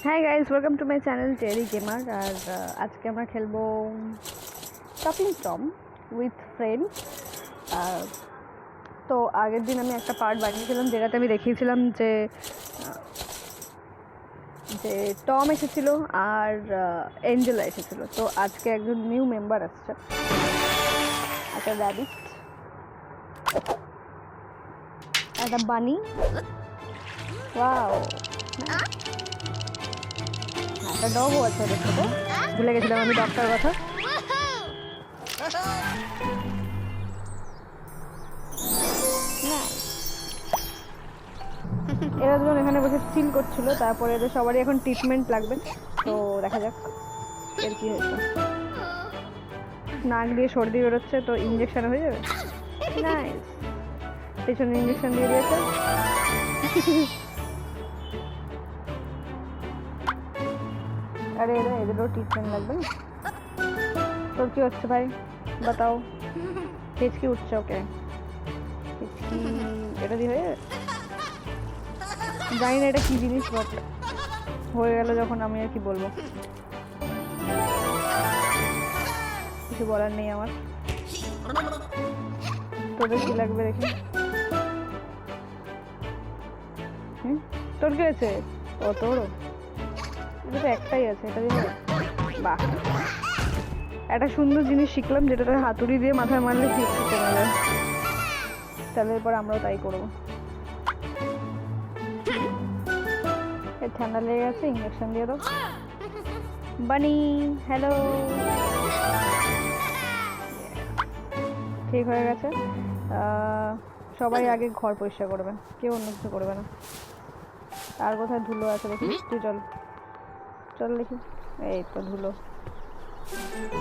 Hi guys, welcome to my channel Terry gamer. और आज के আমরা খেলবো টপিং টম উইথ ফ্রেন্ডস। তো আগের দিন আমি একটা পার্ট বানিয়েছিলাম যেটাতে আমি দেখিয়েছিলাম যে যে টম এসেছিল আর এঞ্জেলা এসেছিল। তো আজকে একজন নিউ মেম্বার আসছে, একটা র্যাবিট, একটা বানি। ওয়াও, একটা ডগও আছে ওদের সাথে। ভুলে গেছিলাম আমি ডগটার কথা। এরা দুজন এখানে বসে চিল করছিল, তারপরে এদের সবারই এখন ট্রিটমেন্ট লাগবে। তো দেখা যাক এর কি হয়েছে। নাক দিয়ে সর্দি বেরোচ্ছে, তো ইঞ্জেকশন হয়ে যাবে। নাইস, পেছনে ইঞ্জেকশন দিয়ে দিয়েছে। আরে এদেরও ট্রিটমেন্ট লাগবে না। তোর কি হচ্ছে ভাই, বাতাও। হেঁচকি উঠছে, ওকে হেঁচকি এটা দিয়ে হয়ে জানি না এটা কি জিনিস, বাট হয়ে গেল যখন আমি আর কি বলবো, কিছু বলার নেই আমার। তোদের কি লাগবে দেখি। তোর কি হয়েছে? ও তোরও, এটা তো একটাই আছে, এটা দিয়ে বাহ, একটা সুন্দর জিনিস শিখলাম যেটাতে হাতুড়ি দিয়ে মাথায় মারলে হেঁচকি কমে যায়। তাহলে এরপর আমরাও তাই করবো। ঠান্ডা লেগে গেছে, ইঞ্জেকশন দিয়ে দাও। বানি হ্যালো, ঠিক হয়ে গেছে। সবাই আগে ঘর পরিষ্কার করবেন, কেউ অন্য কিছু করবে না। আর কোথায় ধুলো আছে দেখি, তুই চল চল দেখি। এই তো ধুলো,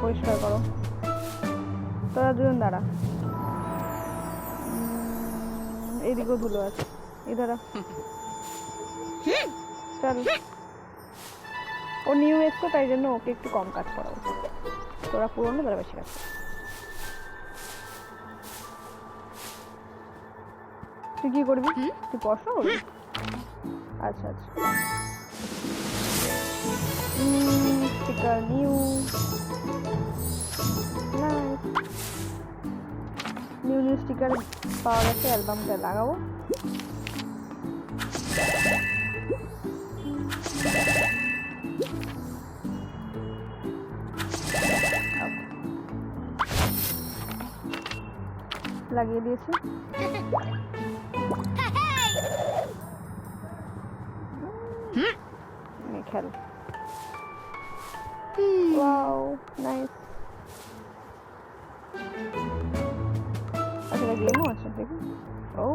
পরিষ্কার করো। তোরা দুজন দাঁড়া, এইদিকেও ধুলো আছে, এধারা চল। ও নিউ এসছে, তাই জন্য ওকে একটু কম কাজ করা উচিত। তোরা পুরনো, তারা বেশি কাজ। তুই কি করবি? তুই পড়াশোনা করবি? আচ্ছা আচ্ছা। Sticker new, new new sticker পাওয়া গেছে, অ্যালবামটা লাগাবো। লাগিয়ে দিয়েছি। খেল। Wow nice. আচ্ছা, গেমও আছে দেখি। ও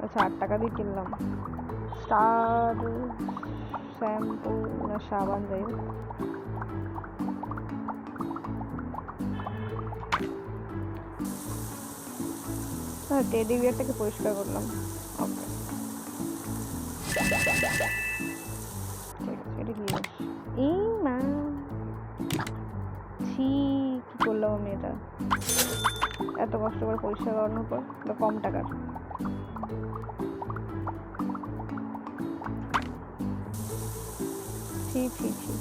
আচ্ছা, 8 টাকা দিয়ে কিনলাম। স্টার শ্যাম্পু না সাবান, যাই হোক। হ্যাঁ, টেডি বিয়ারটাকে পরিষ্কার করলাম। ওকে, ঠিক আছে। এটা কি জিনিস? এই মা, ছি, কি করলাম আমি এটা? এত কষ্ট করে পরিষ্কার করানোর পর কম টাকার। ছি ছি ছি।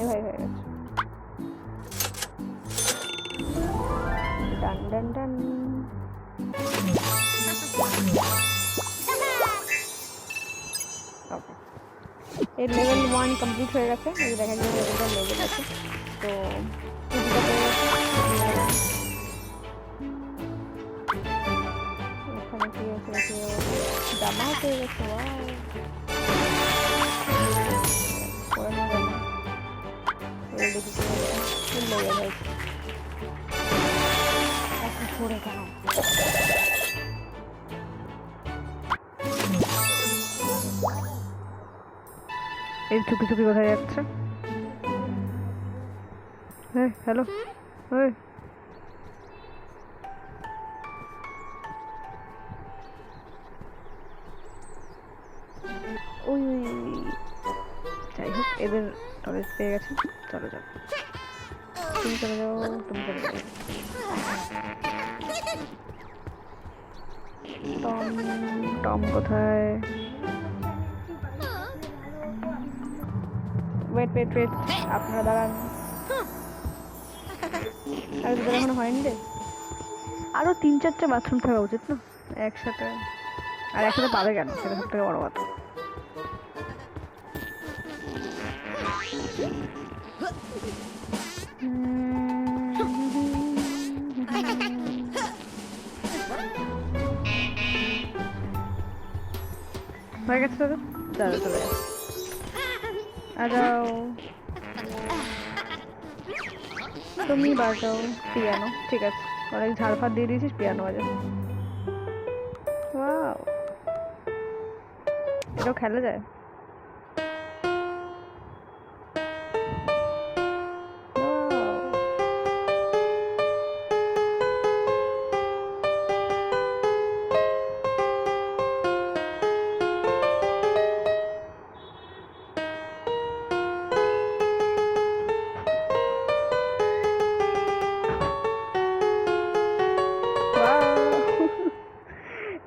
ভাই হয়ে গেছে। ডান ডান ডান। ওকে, এর লেভেল 1 কমপ্লিট হয়ে গেছে। এই দেখা যায় লেভেলটা লেভেল আছে। তো এখানে কি আছে? জামা পেয়ে গেছে। করে নেব না, রেডি কিছু লেগে গেছে। এখন সরে কেন? এই চুপি চুপি কোথায় যাচ্ছে? হ্যাঁ হ্যালো, ওই ওই যাই হোক, এদের টয়লেট পেয়ে গেছে। চলো চলো। তুমি চলে যাও, তুমি চলে যাও। টম, টম কোথায়? ওয়েট ওয়েট ওয়েট, আপনারা দাঁড়ান। আর তোদের এখনো হয়নি রে? আরো 3-4টে বাথরুম থাকা উচিত না একসাথে? আর একসাথে পাবে কেন, সেটা সব থেকে বড় কথা। হয়ে গেছে তোদের? চলো চলে যাও, আ যাও। তুমি বাজাও পিয়ানো, ঠিক আছে। অনেক ঝাড়ফাড় দিয়ে দিয়েছিস, পিয়ানো বাজা। ওয়াও, এটাও খেলা যায়?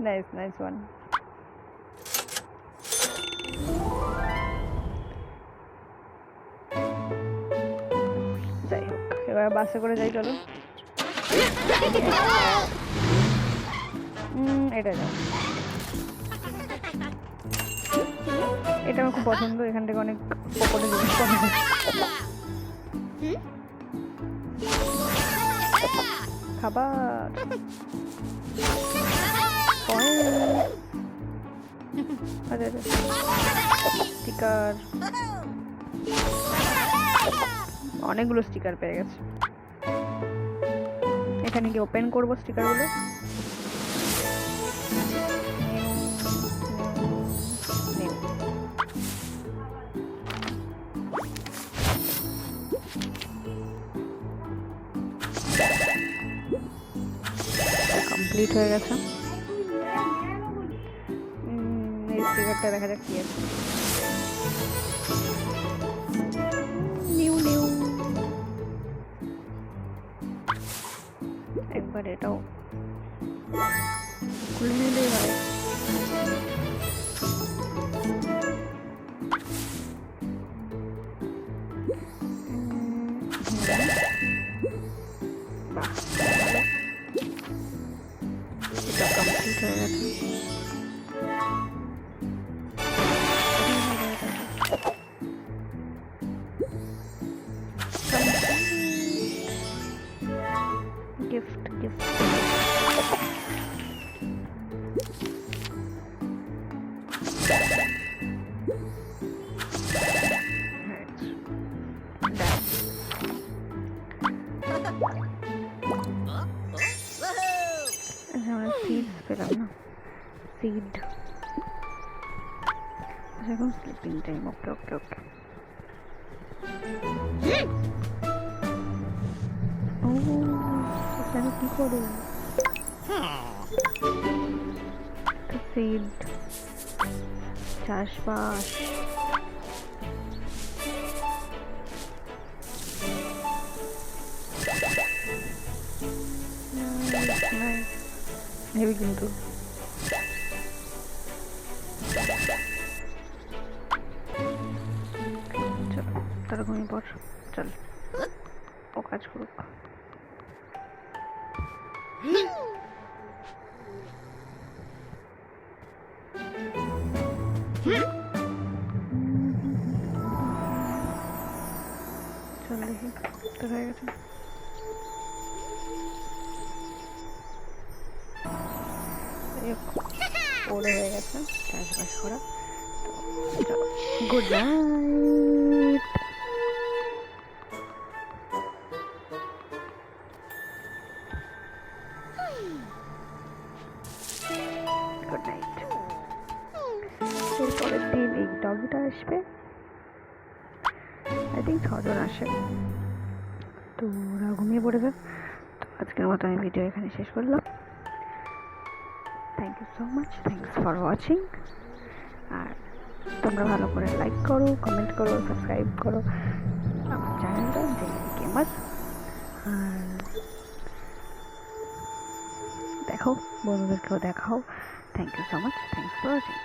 Nice, nice one. যাই হোক, এবার বাসে করে যাই, চলো। এটা যাও, এটা আমার খুব পছন্দ। এখান থেকে অনেক পকেটে জিনিস পাওয়া যায়। খাবার, স্টিকার, অনেকগুলো স্টিকার পেয়ে গেছে। এখানে কি ওপেন করবো স্টিকারগুলো? কমপ্লিট হয়ে গেছে। এই স্টিকারটা দেখা যাক কি আছে। নিউ নিউ, একবার এটাও খুলে নিলেই হয়। এটা কমপ্লিট হয়ে গেছে। gift gift seeds পেলাম না, seed। এখন স্লিপিং টাইম। ওকে ওকে ওকে। ও এখানে কি করো? সিড, চাষবাস, হেবি কিন্তু। চলো তারা ঘুমিয়ে পড়, চল ও কাজ করুক। চল দেখি তো হয়ে গেছে। ওরে হয়ে গেছে চাষবাস করা। Good night. Good night. পরের দিন এই ডগিটা আসবে, আই থিঙ্ক 6 জন আসে, তো ওরা ঘুমিয়ে পড়েছে। তো আজকের মতো আমি ভিডিও এখানে শেষ করলাম। Thank you so much, thanks for watching. আর তোমরা ভালো করে লাইক করো, কমেন্ট করো, সাবস্ক্রাইব করো আমার চ্যানেলটা জেএলবি গেমার। দেখাও, বন্ধুদেরকেও দেখাও। Thank you so much, thanks for watching.